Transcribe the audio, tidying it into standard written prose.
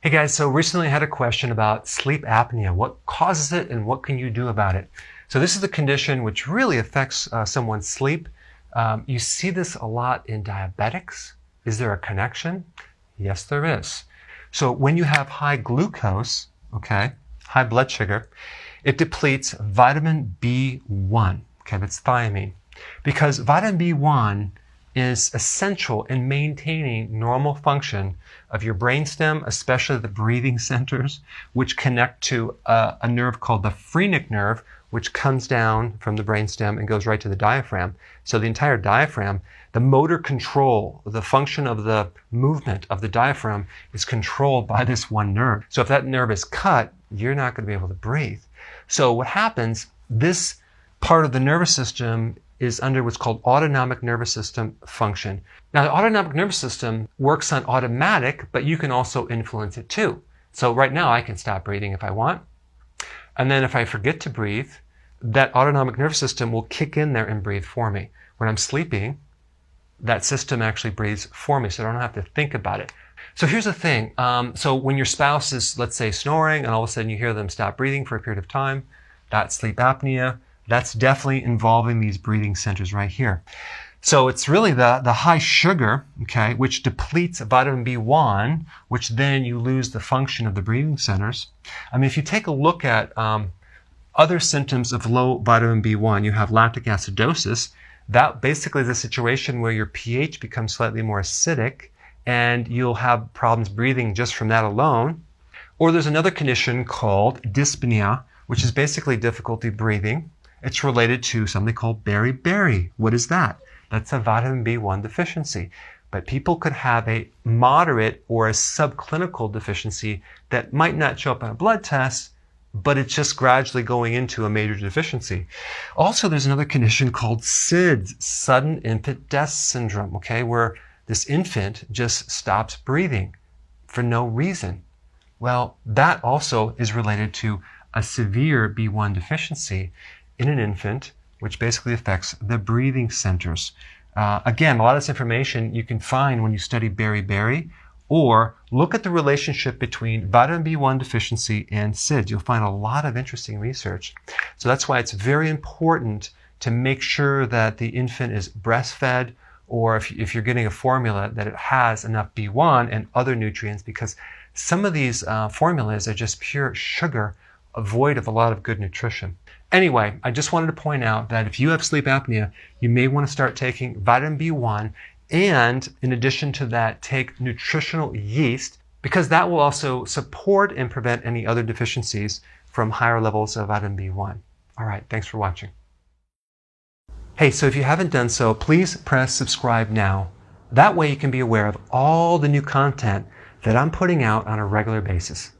Hey guys, so recently I had a question about sleep apnea. What causes it and what can you do about it? So this is the condition which really affects someone's sleep. You see this a lot in diabetics. Is there a connection? Yes, there is. So when you have high glucose, high blood sugar, it depletes vitamin B1, that's thiamine. Because vitamin B1 is essential in maintaining normal function of your brainstem, especially the breathing centers, which connect to a nerve called the phrenic nerve, which comes down from the brainstem and goes right to the diaphragm. So the entire diaphragm, the motor control, the function of the movement of the diaphragm is controlled by this one nerve. So if that nerve is cut, you're not going to be able to breathe. So what happens, this part of the nervous system is under what's called autonomic nervous system function. Now, the autonomic nervous system works on automatic, but you can also influence it too. So right now I can stop breathing if I want. And then if I forget to breathe, that autonomic nervous system will kick in there and breathe for me. When I'm sleeping, that system actually breathes for me, so I don't have to think about it. So here's the thing. So when your spouse is, let's say, snoring, and all of a sudden you hear them stop breathing for a period of time, that's sleep apnea. That's definitely involving these breathing centers right here. So it's really the high sugar, which depletes vitamin B1, which then you lose the function of the breathing centers. I mean, if you take a look at other symptoms of low vitamin B1, you have lactic acidosis. That basically is a situation where your pH becomes slightly more acidic and you'll have problems breathing just from that alone. Or there's another condition called dyspnea, which is basically difficulty breathing. It's related to something called beriberi. What is that? That's a vitamin B1 deficiency. But people could have a moderate or a subclinical deficiency that might not show up on a blood test, but it's just gradually going into a major deficiency. Also, there's another condition called SIDS, sudden infant death syndrome, where this infant just stops breathing for no reason. Well, that also is related to a severe B1 deficiency in an infant, which basically affects the breathing centers. Again, a lot of this information you can find when you study beriberi, or look at the relationship between vitamin B1 deficiency and SIDS. You'll find a lot of interesting research. So that's why it's very important to make sure that the infant is breastfed, or if you're getting a formula, that it has enough B1 and other nutrients, because some of these formulas are just pure sugar, void of a lot of good nutrition. Anyway, I just wanted to point out that if you have sleep apnea, you may want to start taking vitamin B1, and in addition to that, take nutritional yeast, because that will also support and prevent any other deficiencies from higher levels of vitamin B1. All right, thanks for watching. Hey, so if you haven't done so, please press subscribe now. That way you can be aware of all the new content that I'm putting out on a regular basis.